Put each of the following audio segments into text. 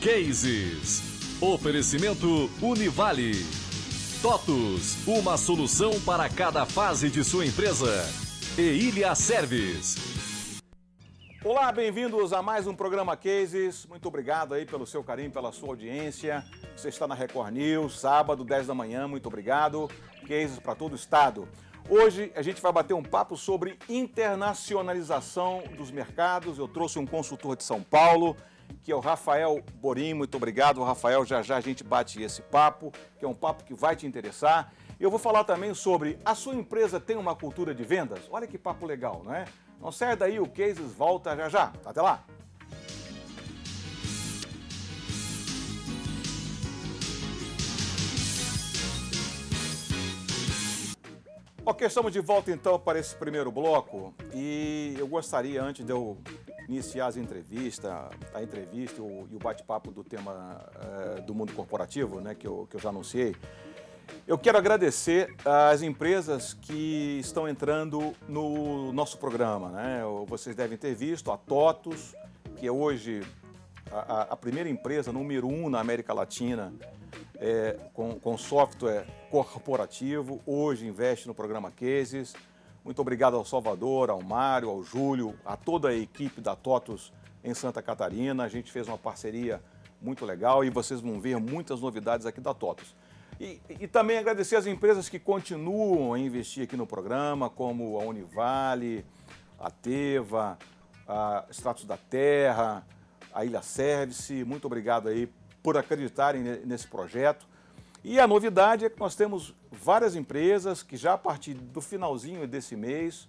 Cases. Oferecimento Univale. TOTUS, uma solução para cada fase de sua empresa. E Ilha Service. Olá, bem-vindos a mais um programa Cases. Muito obrigado aí pelo seu carinho, pela sua audiência. Você está na Record News, sábado, 10 da manhã. Muito obrigado. Cases para todo o estado. Hoje a gente vai bater um papo sobre internacionalização dos mercados. Eu trouxe um consultor de São Paulo, que é o Rafael Borim. Muito obrigado, Rafael. Já já a gente bate esse papo, que é um papo que vai te interessar. Eu vou falar também sobre a sua empresa tem uma cultura de vendas? Olha que papo legal, não é? Não sai daí, o Cases volta já já. Até lá! Ok, estamos de volta então para esse primeiro bloco e eu gostaria, antes de eu iniciar a entrevista e o bate-papo do tema do mundo corporativo, né, que eu já anunciei, eu quero agradecer às empresas que estão entrando no nosso programa, né? Vocês devem ter visto a TOTUS, que é hoje a primeira empresa, número 1 na América Latina, com software corporativo, hoje investe no programa Cases. Muito obrigado ao Salvador, ao Mário, ao Júlio, a toda a equipe da TOTUS em Santa Catarina. A gente fez uma parceria muito legal e vocês vão ver muitas novidades aqui da TOTUS. E também agradecer às empresas que continuam a investir aqui no programa, como a Univale, a Teva, a Stratos da Terra, a Ilha Service. Muito obrigado aí por acreditarem nesse projeto. E a novidade é que nós temos várias empresas que já a partir do finalzinho desse mês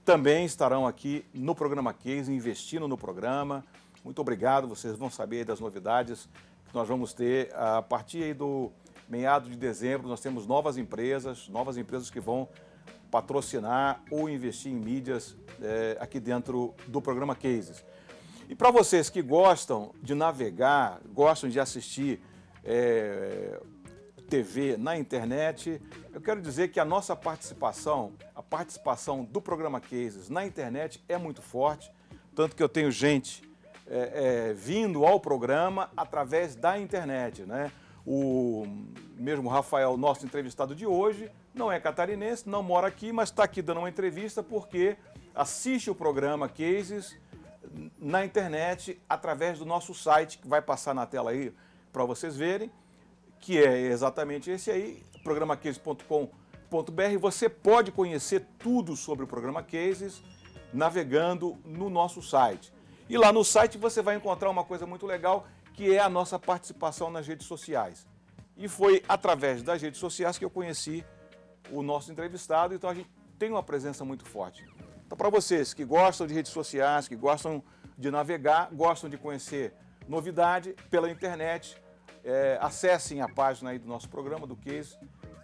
também estarão aqui no programa Case, investindo no programa. Muito obrigado, vocês vão saber das novidades que nós vamos ter a partir aí do meado de dezembro. Nós temos novas empresas que vão patrocinar ou investir em mídias aqui dentro do programa Cases. E para vocês que gostam de navegar, gostam de assistir TV na internet, eu quero dizer que a nossa participação, a participação do programa Cases na internet é muito forte, tanto que eu tenho gente vindo ao programa através da internet, né? O mesmo Rafael, nosso entrevistado de hoje, não é catarinense, não mora aqui, mas está aqui dando uma entrevista porque assiste o programa Cases na internet através do nosso site, que vai passar na tela aí para vocês verem, que é exatamente esse aí, programacases.com.br. Você pode conhecer tudo sobre o programa Cases navegando no nosso site. E lá no site você vai encontrar uma coisa muito legal, que é a nossa participação nas redes sociais. E foi através das redes sociais que eu conheci o nosso entrevistado, então a gente tem uma presença muito forte. Então, para vocês que gostam de redes sociais, que gostam de navegar, gostam de conhecer novidade pela internet, acessem a página aí do nosso programa, do Case,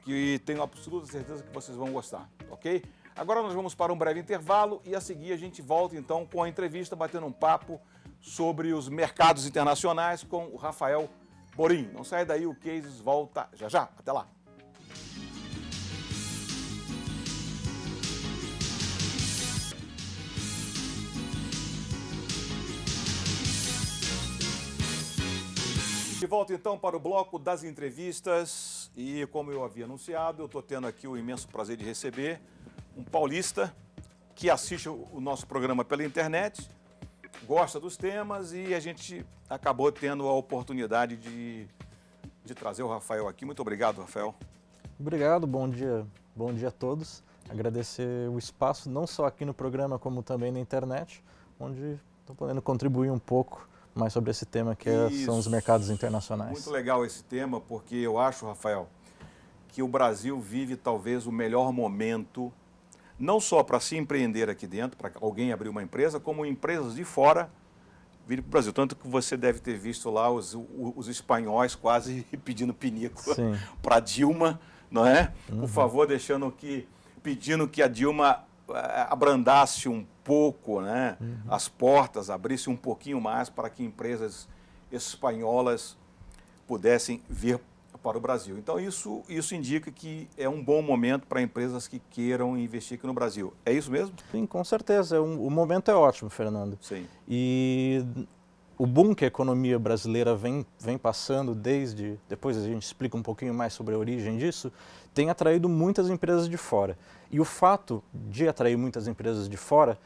que tenho absoluta certeza que vocês vão gostar, ok? Agora nós vamos para um breve intervalo e a seguir a gente volta então com a entrevista, batendo um papo sobre os mercados internacionais com o Rafael Borim. Não sai daí, o Cases volta já já. Até lá. De volta então para o bloco das entrevistas e como eu havia anunciado, eu estou tendo aqui o imenso prazer de receber um paulista que assiste o nosso programa pela internet, gosta dos temas e a gente acabou tendo a oportunidade de trazer o Rafael aqui. Muito obrigado, Rafael. Obrigado, bom dia a todos. Agradecer o espaço, não só aqui no programa, como também na internet, onde estou podendo contribuir um pouco mais sobre esse tema que são os mercados internacionais. Muito legal esse tema, porque eu acho, Rafael, que o Brasil vive talvez o melhor momento, não só para se empreender aqui dentro, para alguém abrir uma empresa, como empresas de fora virem para o Brasil. Tanto que você deve ter visto lá os espanhóis quase pedindo pinico para Dilma, não é? Por favor, pedindo que a Dilma abrandasse um pouco, né, as portas, abrisse um pouquinho mais para que empresas espanholas pudessem vir para o Brasil. Então isso indica que é um bom momento para empresas que queiram investir aqui no Brasil. É isso mesmo? Sim, com certeza. O momento é ótimo, Fernando. Sim. E o boom que a economia brasileira vem passando depois a gente explica um pouquinho mais sobre a origem disso, tem atraído muitas empresas de fora. E o fato de atrair muitas empresas de fora,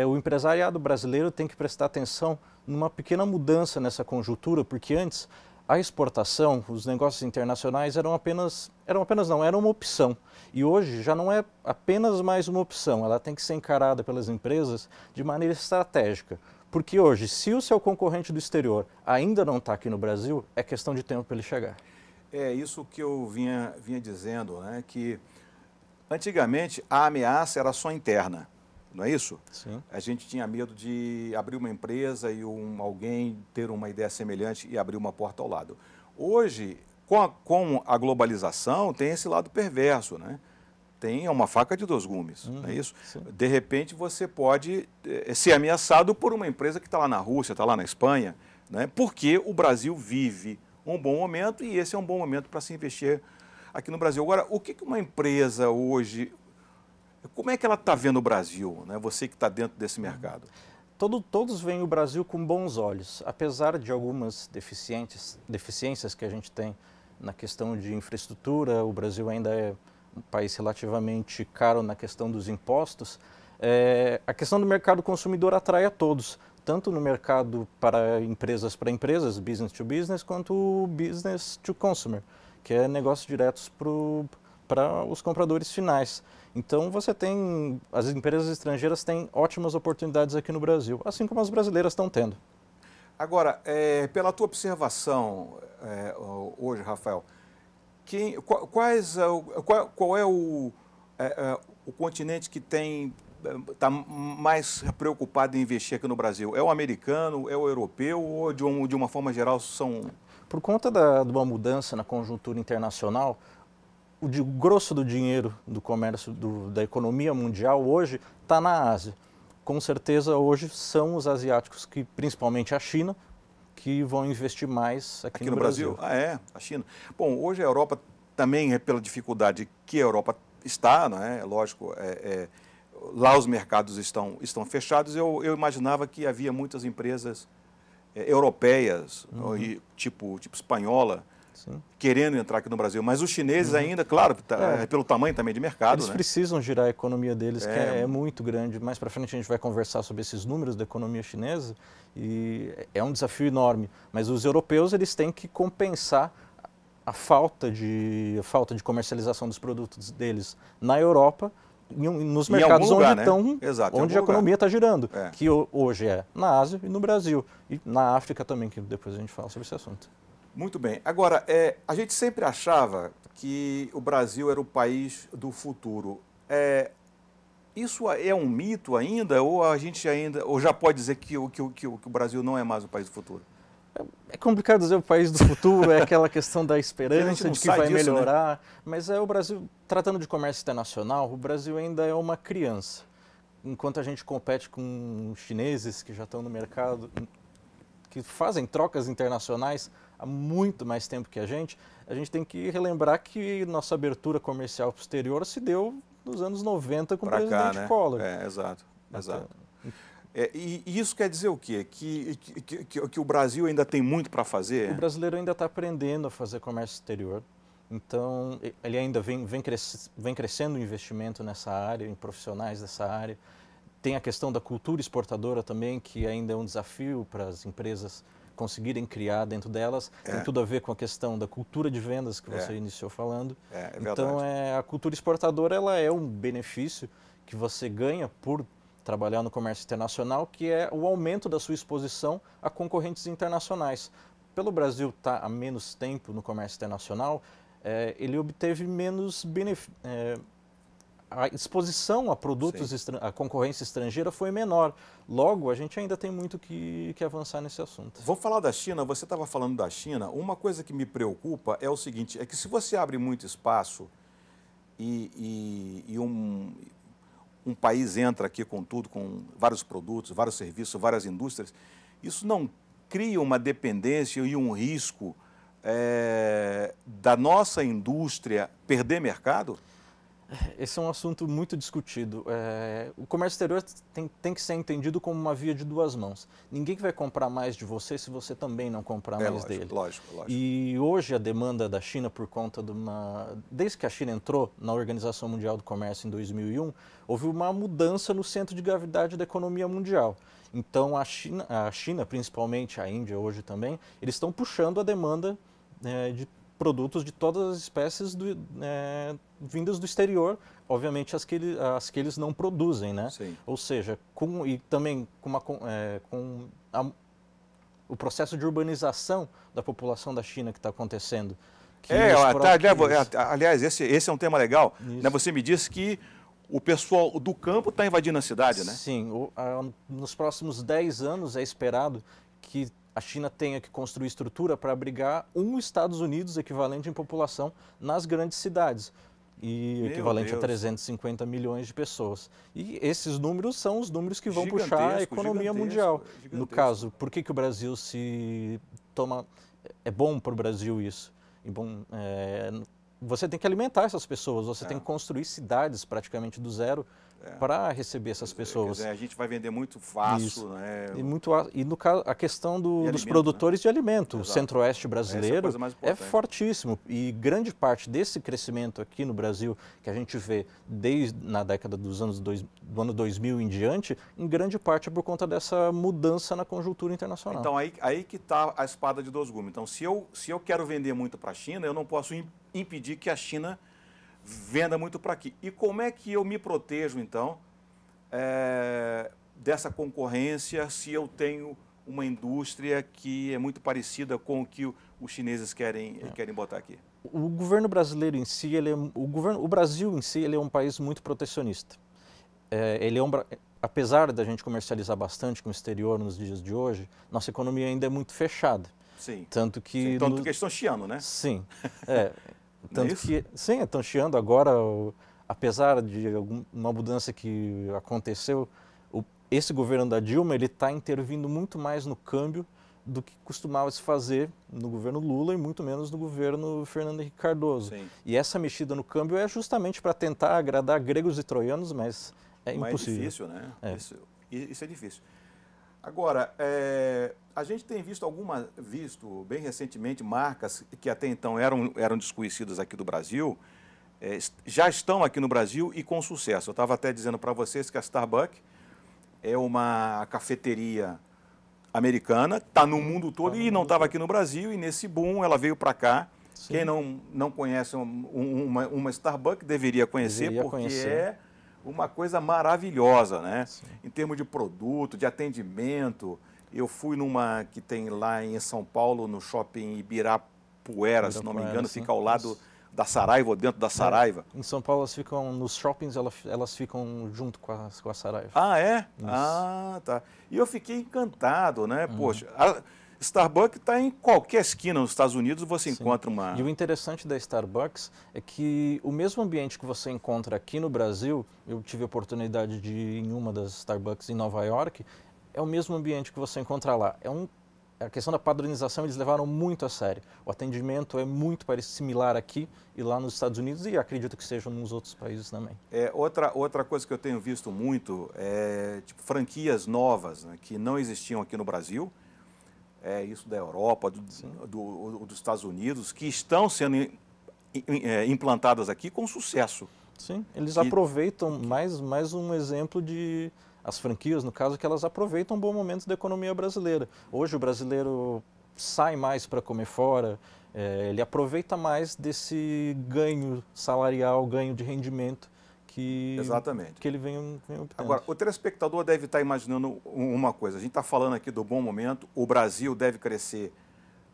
o empresariado brasileiro tem que prestar atenção numa pequena mudança nessa conjuntura, porque antes a exportação, os negócios internacionais eram uma opção. E hoje já não é apenas mais uma opção, ela tem que ser encarada pelas empresas de maneira estratégica. Porque hoje, se o seu concorrente do exterior ainda não está aqui no Brasil, é questão de tempo para ele chegar. É isso que eu vinha dizendo, né? Que antigamente a ameaça era só interna, não é isso? Sim. A gente tinha medo de abrir uma empresa e alguém ter uma ideia semelhante e abrir uma porta ao lado. Hoje, com a globalização, tem esse lado perverso, né? Tem uma faca de dois gumes, não é isso? Sim. De repente você pode ser ameaçado por uma empresa que está lá na Rússia, está lá na Espanha, né? Porque o Brasil vive um bom momento e esse é um bom momento para se investir aqui no Brasil. Agora, o que uma empresa hoje, como é que ela está vendo o Brasil, né? Você que está dentro desse mercado? Todos veem o Brasil com bons olhos, apesar de algumas deficiências que a gente tem na questão de infraestrutura. O Brasil ainda é um país relativamente caro na questão dos impostos. A questão do mercado consumidor atrai a todos, tanto no mercado para empresas, business to business, quanto business to consumer, que é negócios diretos para os compradores finais. Então as empresas estrangeiras têm ótimas oportunidades aqui no Brasil, assim como as brasileiras estão tendo. Agora, pela tua observação hoje, Rafael, qual é o continente que está mais preocupado em investir aqui no Brasil? É o americano, é o europeu ou de uma forma geral são... Por conta de uma mudança na conjuntura internacional, o grosso do dinheiro do comércio, da economia mundial hoje está na Ásia. Com certeza hoje são os asiáticos, principalmente a China, que vão investir mais aqui no Brasil. Ah, é? A China. Bom, hoje a Europa também, pela dificuldade que a Europa está, não é? Lógico, lá os mercados estão fechados. Eu imaginava que havia muitas empresas europeias, tipo espanhola, Sim. querendo entrar aqui no Brasil. Mas os chineses ainda, claro, pelo tamanho também de mercado. Eles precisam girar a economia deles, que é muito grande. Mais para frente a gente vai conversar sobre esses números da economia chinesa e é um desafio enorme. Mas os europeus eles têm que compensar a falta de comercialização dos produtos deles na Europa, nos mercados onde a economia está girando, que hoje é na Ásia e no Brasil, e na África também, que depois a gente fala sobre esse assunto. Muito bem. Agora, a gente sempre achava que o Brasil era o país do futuro. Isso é um mito ainda, ou a gente ou já pode dizer que o Brasil não é mais o país do futuro? É complicado dizer o país do futuro, é aquela questão da esperança de que vai melhorar, né? Mas o Brasil, tratando de comércio internacional, o Brasil ainda é uma criança. Enquanto a gente compete com os chineses que já estão no mercado, que fazem trocas internacionais há muito mais tempo que a gente tem que relembrar que nossa abertura comercial posterior se deu nos anos 90 com o presidente Collor. Exato. E isso quer dizer o quê? Que o Brasil ainda tem muito para fazer? O brasileiro ainda está aprendendo a fazer comércio exterior. Então, ele ainda vem crescendo o investimento nessa área, em profissionais dessa área. Tem a questão da cultura exportadora também, que ainda é um desafio para as empresas conseguirem criar dentro delas. Tem tudo a ver com a questão da cultura de vendas que você iniciou falando. Então, a cultura exportadora ela é um benefício que você ganha por trabalhar no comércio internacional, que é o aumento da sua exposição a concorrentes internacionais. Pelo Brasil estar há menos tempo no comércio internacional, ele obteve menos benefício. A exposição a produtos, a concorrência estrangeira foi menor. Logo, a gente ainda tem muito que avançar nesse assunto. Vou falar da China, você estava falando da China. Uma coisa que me preocupa é o seguinte, é que se você abre muito espaço e um país entra aqui com tudo, com vários produtos, vários serviços, várias indústrias, isso não cria uma dependência e um risco da nossa indústria perder mercado? Esse é um assunto muito discutido. O comércio exterior tem que ser entendido como uma via de duas mãos. Ninguém vai comprar mais de você se você também não comprar mais lógico, dele. Lógico. E hoje a demanda da China por conta desde que a China entrou na Organização Mundial do Comércio em 2001, houve uma mudança no centro de gravidade da economia mundial. Então a China, principalmente a Índia hoje também, eles estão puxando a demanda de produtos de todas as espécies vindas do exterior, obviamente as que eles não produzem, né? Sim. Ou seja, também com o processo de urbanização da população da China que está acontecendo. Aliás, esse é um tema legal. Né? Você me disse que o pessoal do campo está invadindo a cidade, né? Sim, nos próximos 10 anos é esperado que a China tenha que construir estrutura para abrigar um Estados Unidos equivalente em população nas grandes cidades, e equivalente a 350 milhões de pessoas. E esses números são os números que vão puxar a economia mundial. No caso, por que o Brasil é bom para o Brasil isso? Você tem que alimentar essas pessoas, você tem que construir cidades praticamente do zero para receber essas pessoas. A gente vai vender muito fácil, né? E no caso, a questão dos produtores de alimento, o centro-oeste brasileiro é fortíssimo. E grande parte desse crescimento aqui no Brasil, que a gente vê desde na década do ano 2000 em diante, em grande parte é por conta dessa mudança na conjuntura internacional. Então aí que está a espada de dois gumes. Então se eu quero vender muito para a China, eu não posso impedir que a China venda muito para aqui. E como é que eu me protejo, então, dessa concorrência se eu tenho uma indústria que é muito parecida com o que os chineses querem botar aqui? O governo brasileiro em si, o Brasil em si, ele é um país muito protecionista. Apesar da gente comercializar bastante com o exterior nos dias de hoje, nossa economia ainda é muito fechada. Sim. Tanto que eles estão chiando, né? Sim. Estão chiando agora, apesar de uma mudança que aconteceu, esse governo da Dilma ele está intervindo muito mais no câmbio do que costumava se fazer no governo Lula e muito menos no governo Fernando Henrique Cardoso. Sim. E essa mexida no câmbio é justamente para tentar agradar gregos e troianos, mas é impossível. É difícil, né? Isso é difícil. Agora, a gente tem visto bem recentemente, marcas que até então eram desconhecidas aqui do Brasil, já estão aqui no Brasil e com sucesso. Eu estava até dizendo para vocês que a Starbucks é uma cafeteria americana, está no mundo todo e não estava aqui no Brasil, e nesse boom ela veio para cá. Sim. Quem não conhece uma Starbucks deveria conhecer, é uma coisa maravilhosa, né? Sim. Em termos de produto, de atendimento. Eu fui numa que tem lá em São Paulo, no shopping Ibirapuera, se não me engano, fica ao lado da Saraiva, ou dentro da Saraiva. Em São Paulo, nos shoppings, elas ficam junto com a Saraiva. Ah, é? Isso. Ah, tá. E eu fiquei encantado, né? Poxa, a Starbucks está em qualquer esquina nos Estados Unidos, você encontra uma... E o interessante da Starbucks é que o mesmo ambiente que você encontra aqui no Brasil, eu tive a oportunidade de ir em uma das Starbucks em Nova York, é o mesmo ambiente que você encontra lá. A questão da padronização eles levaram muito a sério. O atendimento é muito similar aqui e lá nos Estados Unidos, e acredito que seja nos outros países também. Outra coisa que eu tenho visto muito é franquias novas, né, que não existiam aqui no Brasil. Isso da Europa, dos Estados Unidos, que estão sendo implantadas aqui com sucesso. Sim, eles aproveitam mais um exemplo de... As franquias, no caso, que elas aproveitam um bom momento da economia brasileira. Hoje o brasileiro sai mais para comer fora, ele aproveita mais desse ganho salarial, ganho de rendimento que ele vem obtendo. Agora, o telespectador deve estar imaginando uma coisa. A gente está falando aqui do bom momento, o Brasil deve crescer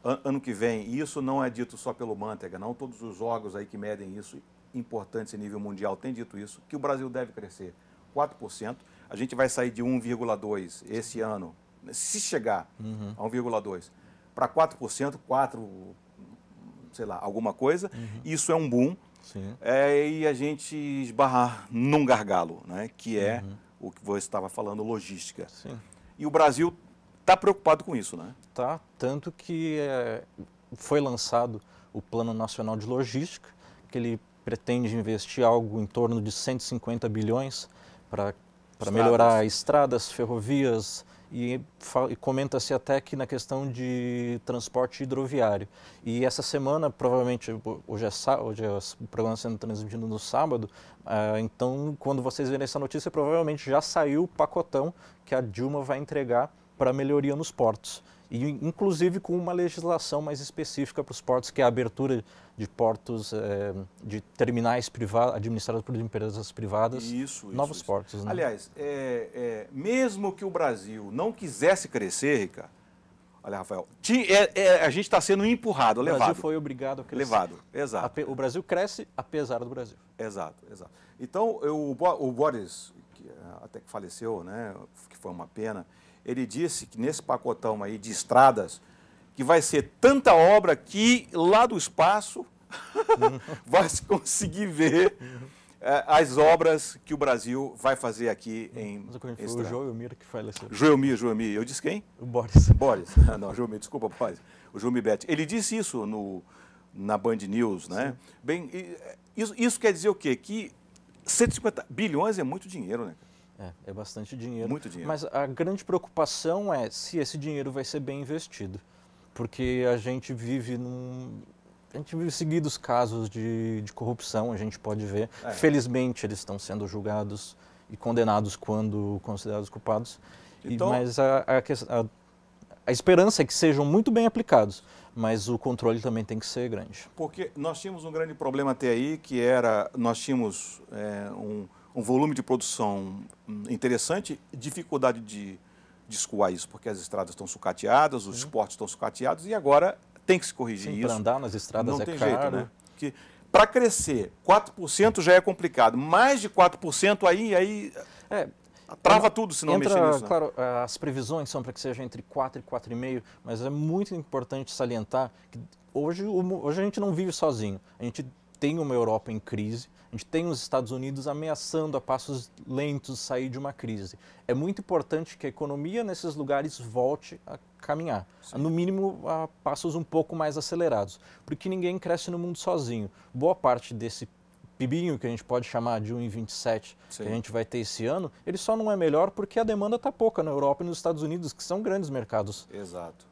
ano que vem, e isso não é dito só pelo Manteiga, não. Todos os órgãos aí que medem isso, importantes em nível mundial, têm dito isso, que o Brasil deve crescer 4%. A gente vai sair de 1,2% esse ano, se chegar a 1,2%, para 4%, 4%, sei lá, alguma coisa. Isso é um boom. Sim. E a gente esbarrar num gargalo, né, que é o que você estava falando, logística. Sim. E o Brasil está preocupado com isso, né? Tá, tanto que foi lançado o Plano Nacional de Logística, que ele pretende investir algo em torno de 150 bilhões para melhorar estradas, ferrovias e comenta-se até que na questão de transporte hidroviário. E essa semana, provavelmente, hoje é o programa sendo transmitido no sábado, então quando vocês verem essa notícia, provavelmente já saiu o pacotão que a Dilma vai entregar para melhoria nos portos. E inclusive com uma legislação mais específica para os portos, que é a abertura de portos, de terminais privados, administrados por empresas privadas, novos portos. Né? Aliás, mesmo que o Brasil não quisesse crescer, Ricardo, olha, Rafael, a gente está sendo empurrado, levado. O Brasil foi obrigado a crescer. Levado, exato. O Brasil cresce apesar do Brasil. Exato, exato. Então, o Boris, que até que faleceu, né, que foi uma pena, ele disse que nesse pacotão aí de estradas, que vai ser tanta obra que lá do espaço vai se conseguir ver as obras que o Brasil vai fazer aqui em Foi o Joelmir que faleceu. Joelmir. Eu disse quem? O Boris. Boris. Não, Joelmir, desculpa, Boris. O Joelmir Betti. Ele disse isso na Band News, né? Sim. Bem, isso quer dizer o quê? Que 150 bilhões é muito dinheiro, né? É bastante dinheiro. Muito dinheiro. Mas a grande preocupação é se esse dinheiro vai ser bem investido. Porque a gente vive seguidos casos de corrupção, a gente pode ver. Felizmente, eles estão sendo julgados e condenados quando considerados culpados. Então, mas a esperança é que sejam muito bem aplicados, mas o controle também tem que ser grande. Porque nós tínhamos um grande problema até aí, que era, nós tínhamos um volume de produção interessante, dificuldade de escoar isso, porque as estradas estão sucateadas, os portos estão sucateados, e agora tem que se corrigir isso. Para andar nas estradas não é tem caro. Jeito, né? Que para crescer 4% já é complicado, mais de 4% aí trava tudo se não mexer nisso. Né? Claro, as previsões são para que seja entre 4 e 4,5, mas é muito importante salientar que hoje a gente não vive sozinho, a gente tem uma Europa em crise, a gente tem os Estados Unidos ameaçando a passos lentos sair de uma crise. É muito importante que a economia nesses lugares volte a caminhar, no mínimo a passos um pouco mais acelerados, porque ninguém cresce no mundo sozinho. Boa parte desse PIBinho, que a gente pode chamar de 1,27, que a gente vai ter esse ano, ele só não é melhor porque a demanda está pouca na Europa e nos Estados Unidos, que são grandes mercados. Exato.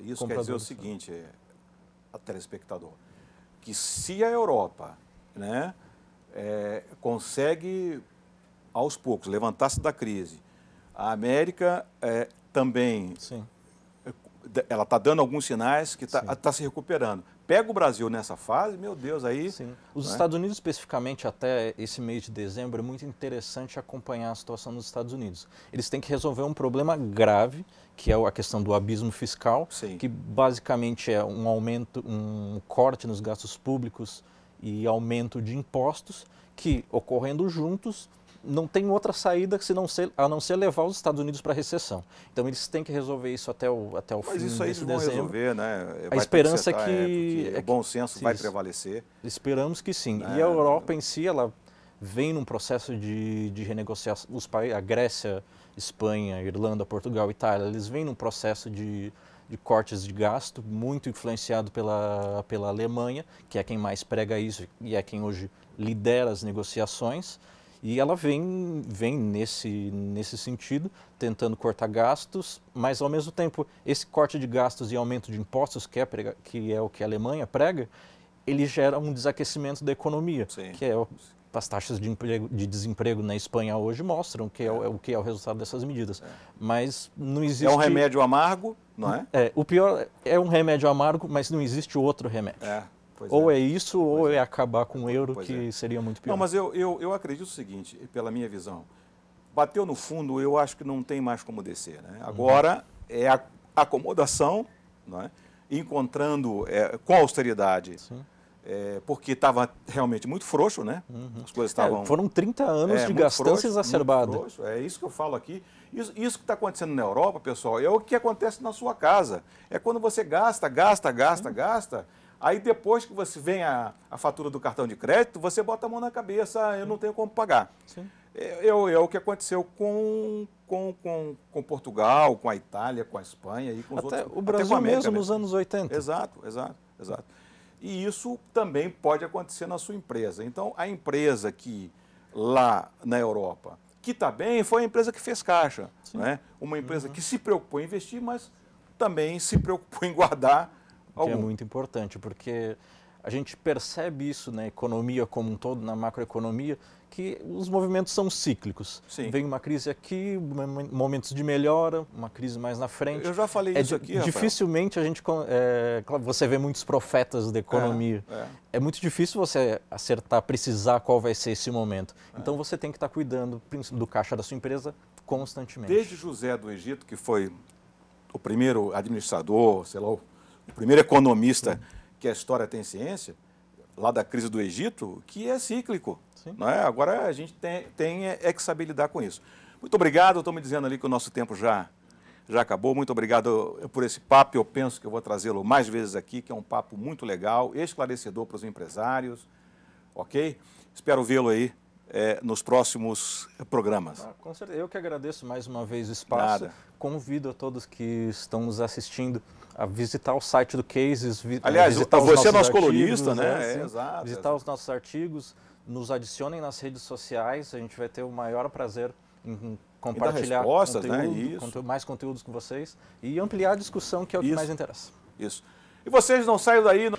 Isso quer dizer o seguinte, a telespectador, que se a Europa, né, consegue, aos poucos, levantar-se da crise, a América também, ela está dando alguns sinais que está se recuperando. Pega o Brasil nessa fase, meu Deus, aí... Sim. Os Estados Unidos, especificamente, até esse mês de dezembro, é muito interessante acompanhar a situação nos Estados Unidos. Eles têm que resolver um problema grave, que é a questão do abismo fiscal, que basicamente é um corte nos gastos públicos e aumento de impostos, que, ocorrendo juntos, não tem outra saída a não ser levar os Estados Unidos para a recessão. Então, eles têm que resolver isso até o fim desse dezembro. Mas isso aí eles vão resolver, né? A esperança é que... o bom senso vai prevalecer. Esperamos que sim. E a Europa em si, ela vem num processo de renegociação. A Grécia, Espanha, Irlanda, Portugal, Itália, eles vêm num processo de cortes de gasto, muito influenciado pela Alemanha, que é quem mais prega isso e é quem hoje lidera as negociações. E ela vem nesse sentido, tentando cortar gastos, mas ao mesmo tempo, esse corte de gastos e aumento de impostos, que é o que a Alemanha prega, ele gera um desaquecimento da economia, que é as taxas de desemprego na Espanha hoje mostram que o que é o resultado dessas medidas. Mas não existe... É um remédio amargo, não é? O pior é um remédio amargo, mas não existe outro remédio. Ou é isso, ou é acabar com o euro, que seria muito pior. Não, mas eu acredito o seguinte, pela minha visão, bateu no fundo, eu acho que não tem mais como descer. Né? Agora é a acomodação, não é? Encontrando com austeridade, porque estava realmente muito frouxo, né? As coisas estavam... Foram 30 anos de gastança exacerbada. É isso que eu falo aqui. Isso que está acontecendo na Europa, pessoal, é o que acontece na sua casa. É quando você gasta. Aí depois que você vem a fatura do cartão de crédito, você bota a mão na cabeça, eu não tenho como pagar. É o que aconteceu com Portugal, com a Itália, com a Espanha e com os outros. O Brasil mesmo nos anos 80. Exato. E isso também pode acontecer na sua empresa. Então, a empresa que lá na Europa, que está bem, foi a empresa que fez caixa. Né? Uma empresa que se preocupou em investir, mas também se preocupou em guardar algum. Que é muito importante, porque a gente percebe isso na economia como um todo, na macroeconomia, que os movimentos são cíclicos. Sim. Vem uma crise aqui, momentos de melhora, uma crise mais na frente. Eu já falei isso aqui, Rafael. Dificilmente a gente... você vê muitos profetas da economia. É muito difícil você acertar, precisar qual vai ser esse momento. Então você tem que estar cuidando do caixa da sua empresa constantemente. Desde José do Egito, que foi o primeiro administrador, sei lá, o primeiro economista que a história tem ciência, lá da crise do Egito, que é cíclico. Não é? Agora a gente tem que saber lidar com isso. Muito obrigado, estou me dizendo ali que o nosso tempo já acabou. Muito obrigado por esse papo. Eu penso que eu vou trazê-lo mais vezes aqui, que é um papo muito legal, esclarecedor para os empresários. Ok? Espero vê-lo aí nos próximos programas. Com certeza. Eu que agradeço mais uma vez o espaço. Nada. Convido a todos que estão nos assistindo a visitar o site do Cases. Aliás, visitar você é nosso artigos, colunista, né? Exato. Visitar os nossos artigos, nos adicionem nas redes sociais, a gente vai ter o maior prazer em compartilhar respostas, conteúdo, né? mais conteúdos com vocês e ampliar a discussão, que é o que mais interessa. Isso. E vocês não saiam daí...